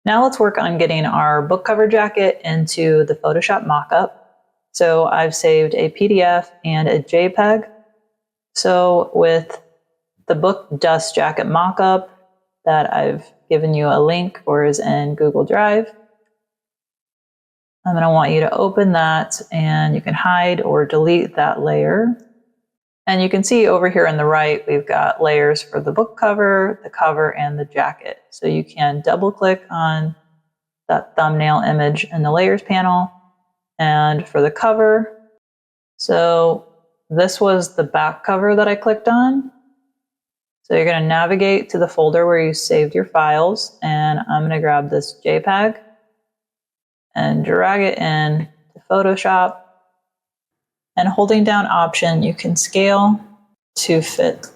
Now let's work on getting our book cover jacket into the Photoshop mockup. So I've saved a PDF and a JPEG. So with the book dust jacket mockup that I've given you a link for is in Google Drive, I'm going to want you to open that, and you can hide or delete that layer. And you can see over here on the right, we've got layers for the book cover, and the jacket. So you can double click on that thumbnail image in the layers panel. And for the cover, so this was the back cover that I clicked on. So you're going to navigate to the folder where you saved your files, and I'm going to grab this JPEG and drag it in to Photoshop. And holding down Option, you can scale to fit.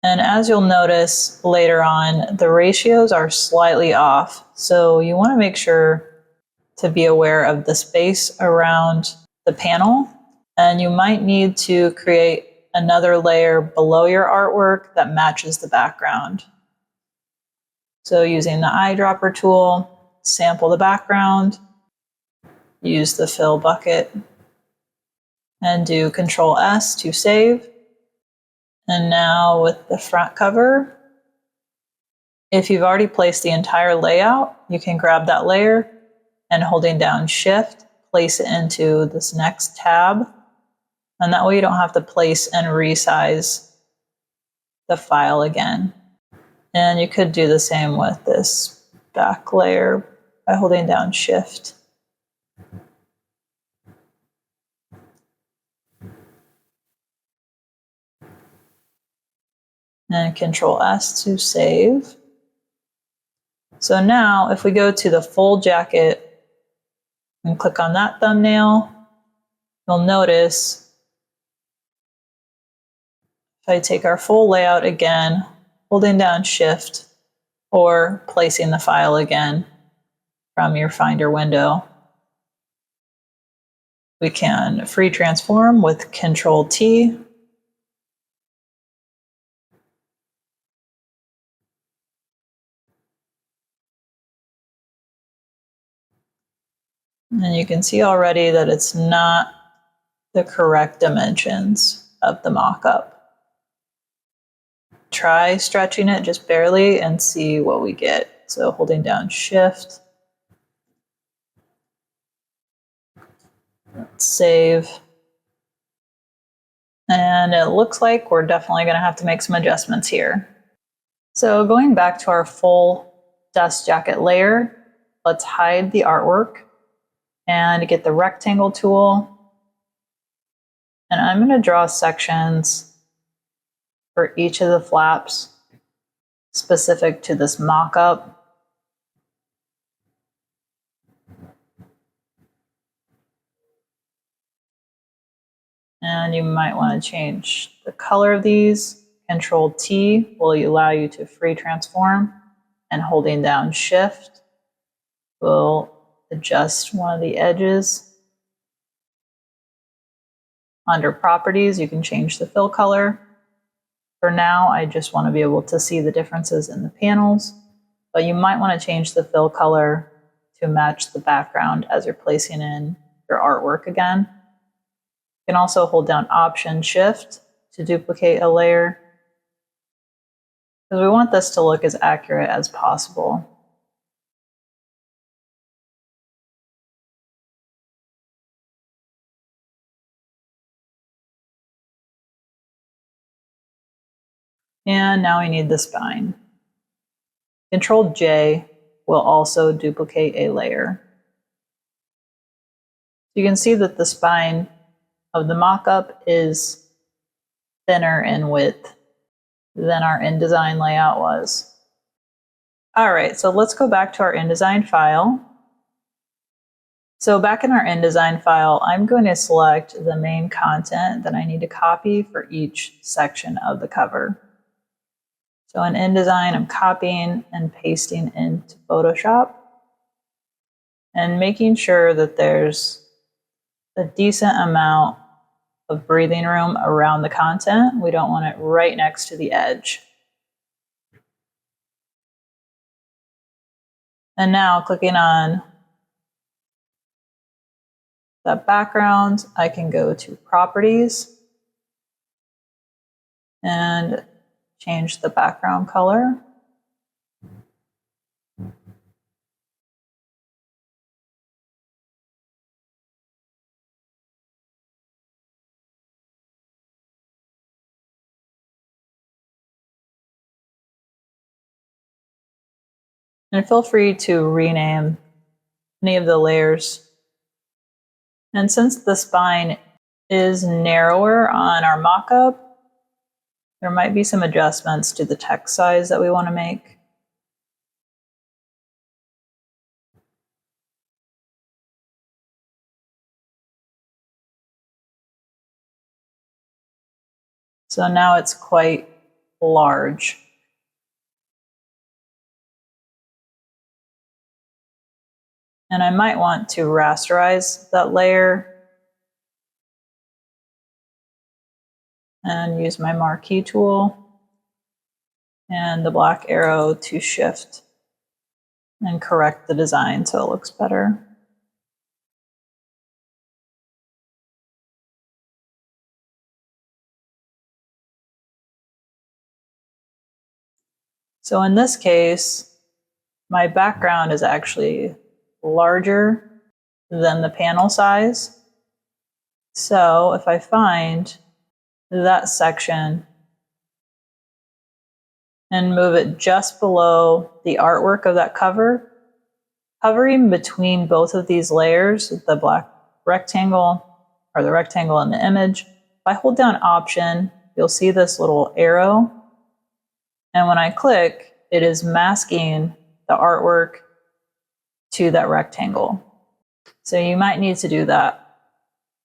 And as you'll notice later on, the ratios are slightly off. So you want to make sure to be aware of the space around the panel. And you might need to create another layer below your artwork that matches the background. So using the eyedropper tool, sample the background, use the fill bucket, and do Control S to save. And now with the front cover, if you've already placed the entire layout, you can grab that layer and holding down Shift, place it into this next tab. And that way you don't have to place and resize the file again. And you could do the same with this back layer by holding down Shift. And Control S to save. So now if we go to the full jacket and click on that thumbnail, you'll notice if I take our full layout again, holding down Shift or placing the file again from your Finder window, we can free transform with Control T. And you can see already that it's not the correct dimensions of the mock-up. Try stretching it just barely and see what we get. So holding down Shift, let's save. And it looks like we're definitely going to have to make some adjustments here. So going back to our full dust jacket layer, let's hide the artwork and get the rectangle tool. And I'm going to draw sections for each of the flaps specific to this mock-up. And you might want to change the color of these. Control T will allow you to free transform, and holding down Shift will adjust one of the edges. Under Properties, you can change the fill color. For now, I just want to be able to see the differences in the panels, but you might want to change the fill color to match the background as you're placing in your artwork again. You can also hold down Option Shift to duplicate a layer, because we want this to look as accurate as possible. And now we need the spine. Control J will also duplicate a layer. You can see that the spine of the mock-up is thinner in width than our InDesign layout was. All right, so let's go back to our InDesign file. So back in our InDesign file, I'm going to select the main content that I need to copy for each section of the cover. So in InDesign, I'm copying and pasting into Photoshop and making sure that there's a decent amount of breathing room around the content. We don't want it right next to the edge. And now clicking on that background, I can go to Properties and change the background color. And feel free to rename any of the layers. And since the spine is narrower on our mockup, there might be some adjustments to the text size that we want to make. So now it's quite large. And I might want to rasterize that layer and use my marquee tool and the black arrow to shift and correct the design so it looks better. So in this case, my background is actually larger than the panel size. So if I find that section and move it just below the artwork of that cover, hovering between both of these layers, the black rectangle or the rectangle in the image, if I hold down Option, you'll see this little arrow. And when I click, it is masking the artwork to that rectangle. So you might need to do that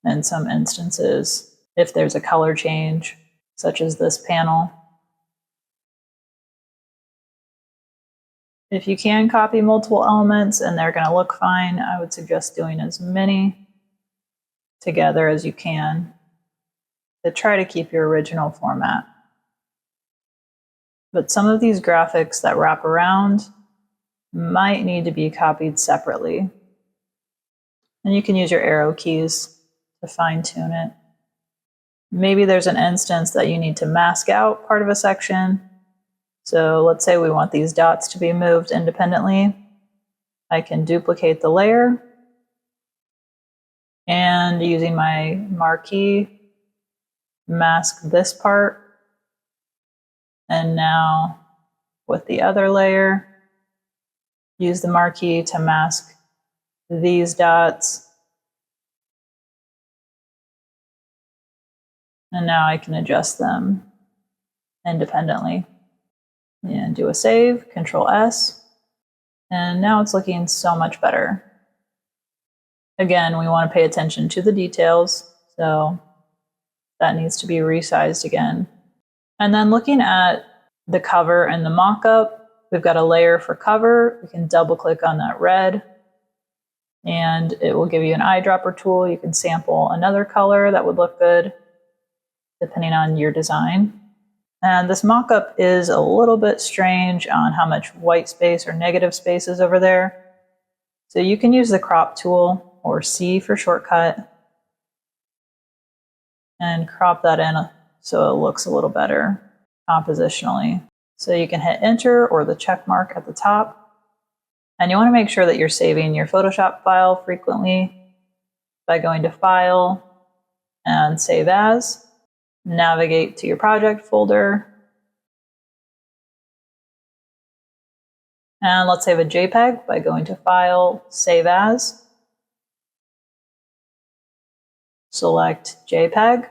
in some instances if there's a color change, such as this panel. If you can copy multiple elements and they're going to look fine, I would suggest doing as many together as you can to try to keep your original format. But some of these graphics that wrap around might need to be copied separately. And you can use your arrow keys to fine-tune it. Maybe there's an instance that you need to mask out part of a section. So let's say we want these dots to be moved independently. I can duplicate the layer and using my marquee, mask this part. And now with the other layer, use the marquee to mask these dots. And now I can adjust them independently. And do a save, Control S. And now it's looking so much better. Again, we want to pay attention to the details, so that needs to be resized again. And then looking at the cover and the mock-up, we've got a layer for cover. We can double click on that red and it will give you an eyedropper tool. You can sample another color that would look good depending on your design. And this mock-up is a little bit strange on how much white space or negative space is over there. So you can use the crop tool or C for shortcut and crop that in so it looks a little better compositionally. So you can hit enter or the check mark at the top. And you want to make sure that you're saving your Photoshop file frequently by going to File and Save As. Navigate to your project folder. And let's save a JPEG by going to File, Save As. Select JPEG.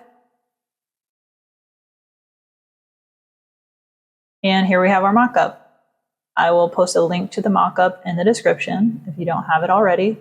And here we have our mockup. I will post a link to the mockup in the description if you don't have it already.